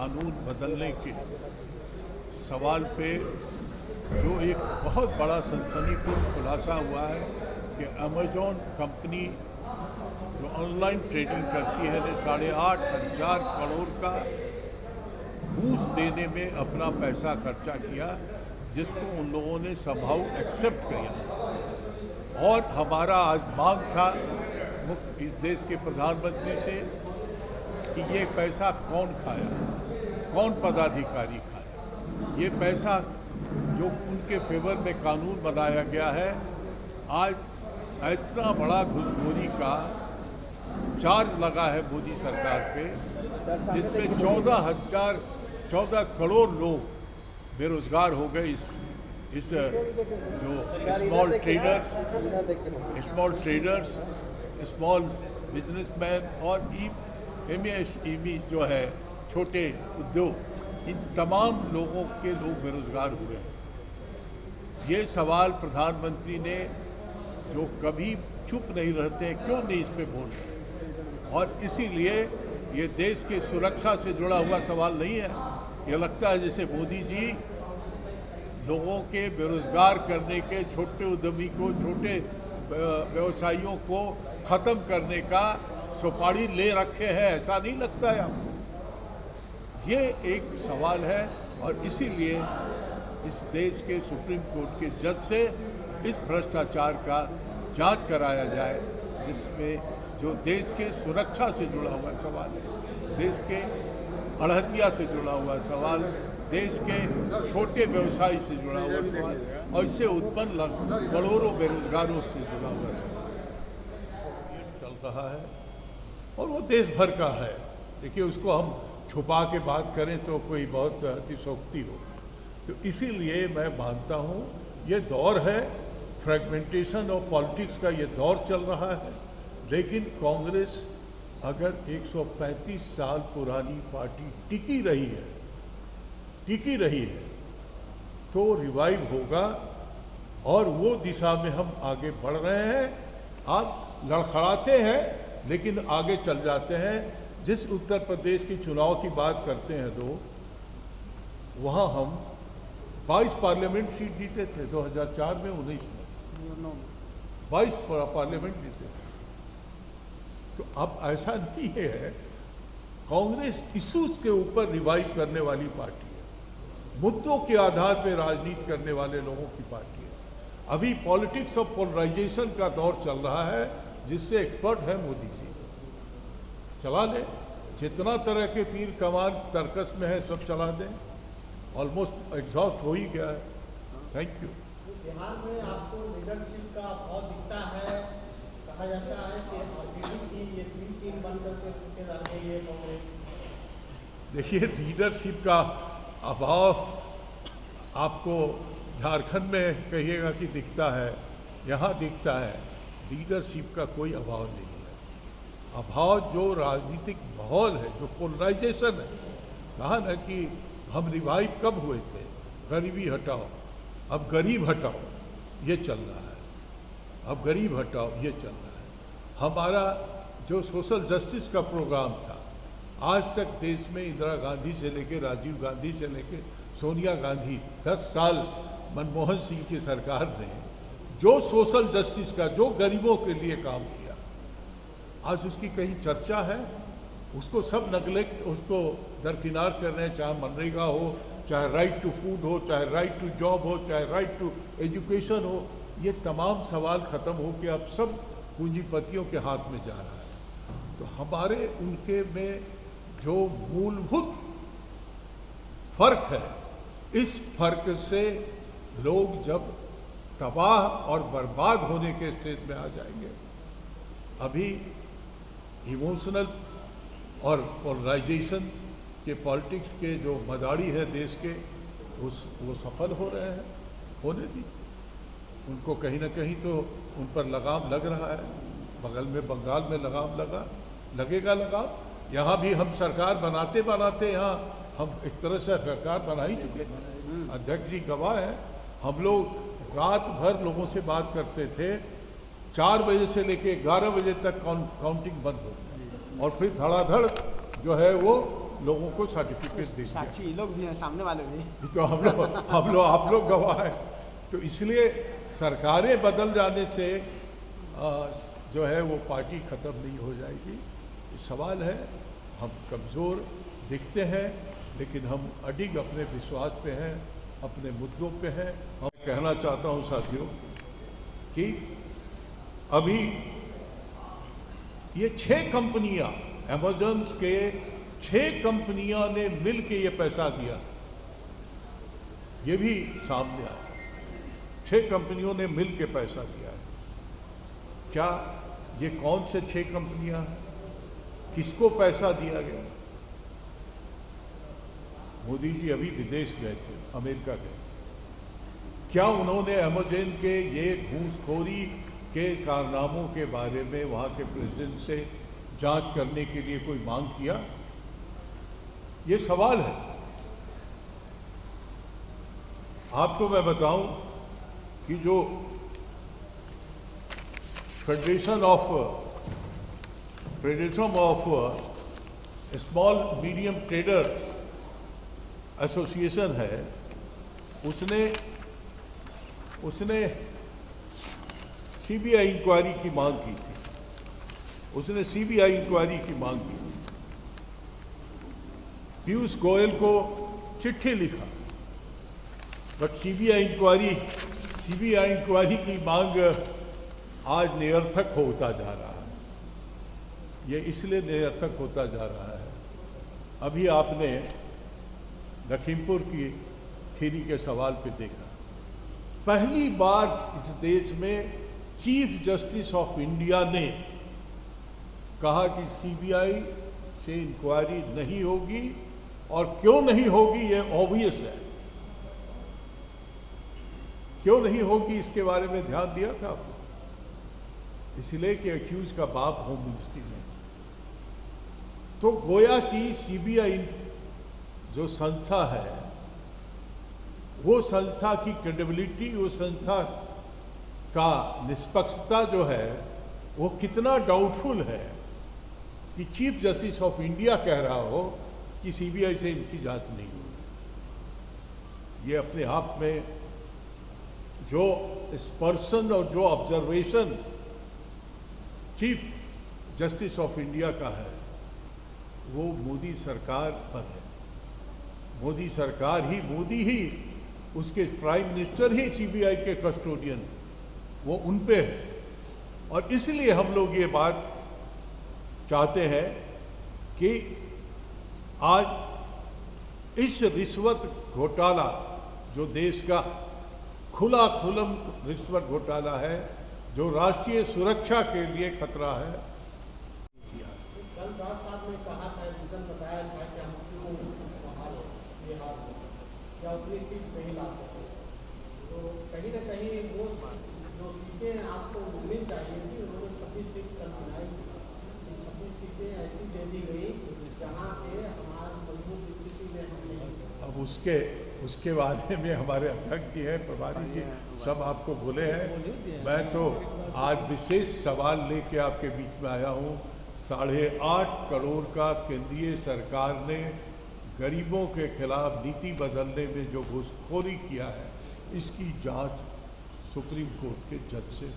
कानून बदलने के सवाल पे जो एक बहुत बड़ा सनसनीखेज खुलासा हुआ है कि अमेजॉन कंपनी जो ऑनलाइन ट्रेडिंग करती है ने 8,500 करोड़ का घूस देने में अपना पैसा खर्चा किया, जिसको उन लोगों ने समहाउ एक्सेप्ट किया। और हमारा आज मांग था इस देश के प्रधानमंत्री से कि ये पैसा कौन खाया, कौन पदाधिकारी खाया। ये पैसा जो उनके फेवर में कानून बनाया गया है, आज इतना बड़ा घूसखोरी का चार्ज लगा है मोदी सरकार पे, जिसमें 14 करोड़ लोग बेरोजगार हो गए। इस जो स्मॉल ट्रेडर्स, स्मॉल बिजनेसमैन और एमएसएमई जो है छोटे उद्योग, इन तमाम लोगों के लोग बेरोजगार हुए हैं। ये सवाल प्रधानमंत्री ने, जो कभी चुप नहीं रहते हैं, क्यों नहीं इस पे बोल रहे? और इसीलिए ये देश की सुरक्षा से जुड़ा हुआ सवाल नहीं है। ये लगता है जैसे मोदी जी लोगों के बेरोजगार करने के, छोटे उद्यमी को, छोटे व्यवसायियों को ख़त्म करने का सुपारी ले रखे हैं, ऐसा नहीं लगता है आपको? ये एक सवाल है और इसीलिए इस देश के सुप्रीम कोर्ट के जज से इस भ्रष्टाचार का जांच कराया जाए, जिसमें जो देश के सुरक्षा से जुड़ा हुआ सवाल है, देश के अड़हतिया से जुड़ा हुआ सवाल, देश के छोटे व्यवसाय से जुड़ा हुआ सवाल और इससे उत्पन्न करोड़ों बेरोजगारों से जुड़ा हुआ सवाल चल रहा है और वो देश भर का है। देखिए, उसको हम छुपा के बात करें तो कोई बहुत अतिशयोक्ति हो। तो इसीलिए मैं मानता हूँ ये दौर है फ्रेगमेंटेशन और पॉलिटिक्स का, ये दौर चल रहा है। लेकिन कांग्रेस अगर 135 साल पुरानी पार्टी टिकी रही है तो रिवाइव होगा और वो दिशा में हम आगे बढ़ रहे हैं। आप लड़खड़ाते हैं लेकिन आगे चल जाते हैं। जिस उत्तर प्रदेश की चुनाव की बात करते हैं लोग, वहाँ हम 22 पार्लियामेंट सीट जीते थे 2004 में, 19 में 22 पार्लियामेंट जीते थे। तो अब ऐसा नहीं है। कांग्रेस इश्यूज के ऊपर रिवाइव करने वाली पार्टी है, मुद्दों के आधार पर राजनीति करने वाले लोगों की पार्टी है। अभी पॉलिटिक्स ऑफ पोलराइजेशन का दौर चल रहा है, जिससे एक्सपर्ट है मोदी जी। चला लें, जितना तरह के तीर कमान तर्कस में है सब चला दें। ऑलमोस्ट एग्जॉस्ट हो ही गया है। Thank you. बिहार में आपको लीडरशिप का अभाव दिखता है। कहा जाता है कि ये टीम बन करके सुनते रह गई है कांग्रेस। देखिए, लीडरशिप का अभाव आपको झारखंड में कहिएगा कि दिखता है, यहाँ दिखता है। लीडरशिप का कोई अभाव नहीं है। अभाव जो राजनीतिक माहौल है, जो पोलराइजेशन है। कहा ना कि हम रिवाइव कब हुए थे, गरीबी हटाओ, अब गरीब हटाओ, ये चल रहा है। अब गरीब हटाओ, ये चल रहा है। हमारा जो सोशल जस्टिस का प्रोग्राम था, आज तक देश में इंदिरा गांधी से लेके, राजीव गांधी से लेके सोनिया गांधी, 10 साल मनमोहन सिंह की सरकार ने जो सोशल जस्टिस का, जो गरीबों के लिए काम किया, आज उसकी कहीं चर्चा है? उसको सब नेगलेक्ट, उसको दरकिनार कर रहे हैं। चाहे मनरेगा हो, चाहे राइट टू फूड हो, चाहे राइट टू जॉब हो, चाहे राइट टू एजुकेशन हो। ये तमाम सवाल ख़त्म हो के अब सब पूंजीपतियों के हाथ में जा रहा है। तो हमारे उनके में जो मूलभूत फर्क है, इस फर्क से लोग जब तबाह और बर्बाद होने के स्टेज में आ जाएंगे। अभी इमोशनल और पोलराइजेशन के पॉलिटिक्स के जो मदारी है देश के, वो सफल हो रहे हैं। होने दी, उनको कहीं ना कहीं तो उन पर लगाम लग रहा है। बगल में बंगाल में लगाम लगेगा लगाम। यहाँ भी हम सरकार बनाते बनाते यहाँ हम एक तरह से सरकार बना ही चुके थे। अध्यक्ष जी गवाह हैं। हम लोग रात भर लोगों से बात करते थे, 4 बजे से लेके 11 बजे तक काउंटिंग बंद हो गई और फिर धड़ाधड़ जो है वो लोगों को सर्टिफिकेट दे दिया। साक्षी ये लोग भी हैं, सामने वाले भी। तो आप लोग गवाह हैं। तो इसलिए सरकारें बदल जाने से जो है वो पार्टी ख़त्म नहीं हो जाएगी। सवाल है, हम कमज़ोर दिखते हैं लेकिन हम अडिग अपने विश्वास पे हैं, अपने मुद्दों पे हैं। मैं कहना चाहता हूं साथियों कि अभी ये 6 कंपनियां, अमेज़न के 6 कंपनियां ने मिल के ये पैसा दिया, ये भी सामने आया। 6 कंपनियों ने मिल के पैसा दिया है। क्या ये कौन से 6 कंपनियां हैं? किसको पैसा दिया गया? मोदी जी अभी विदेश गए थे, अमेरिका गए थे। क्या उन्होंने अमेज़न के ये घूसखोरी के कारनामों के बारे में वहाँ के प्रेसिडेंट से जांच करने के लिए कोई मांग किया? ये सवाल है। आपको मैं बताऊं कि जो federation of small medium trader association है, उसने सीबीआई इंक्वायरी की मांग की थी। उसने सीबीआई इंक्वायरी की मांग की थी। पीयूष गोयल को चिट्ठी लिखा, बट सीबीआई इंक्वायरी की मांग आज निरर्थक होता जा रहा है। ये इसलिए निरर्थक होता जा रहा है, अभी आपने लखीमपुर की खीरी के सवाल पे देखा। पहली बार इस देश में चीफ जस्टिस ऑफ इंडिया ने कहा कि सीबीआई से इंक्वायरी नहीं होगी, और क्यों नहीं होगी ये ऑब्वियस है। क्यों नहीं होगी इसके बारे में ध्यान दिया था आपने? इसलिए कि अक्यूज का बाप होम मिनिस्ट्री में। तो गोया की सीबीआई जो संस्था है, वो संस्था की क्रेडिबिलिटी, वो संस्था का निष्पक्षता जो है वो कितना डाउटफुल है कि चीफ जस्टिस ऑफ इंडिया कह रहा हो कि सीबीआई से इनकी जांच नहीं होगी। ये अपने आप में जो स्पर्शन और जो observation chief justice of India का है वो मोदी सरकार पर है। मोदी ही उसके प्राइम मिनिस्टर ही सीबीआई के कस्टोडियन है, वो उन पे है। और इसलिए हम लोग ये बात चाहते हैं कि आज इस रिश्वत घोटाला जो देश का खुलम रिश्वत घोटाला है, जो राष्ट्रीय सुरक्षा के लिए खतरा है। कल दास साहब ने कहा था, विजन बताया था कि हम बिहार में या उतनी सीट नहीं ला सके, तो कहीं ना कहीं वो जो सीटें आपको मिलनी चाहिए थी, उन्होंने 26 सीट कल बनाई। 26 सीटें ऐसी दे दी गई जहाँ पे हमारे मजबूत स्थिति में हम नहीं। अब उसके बारे में हमारे अध्यक्ष जी हैं, प्रभारी जी, सब आपको बोले हैं। मैं तो आज विशेष सवाल लेके आपके बीच में आया हूँ। 8.5 करोड़ का केंद्रीय सरकार ने गरीबों के खिलाफ नीति बदलने में जो घूसखोरी किया है, इसकी जांच सुप्रीम कोर्ट के जज से हो।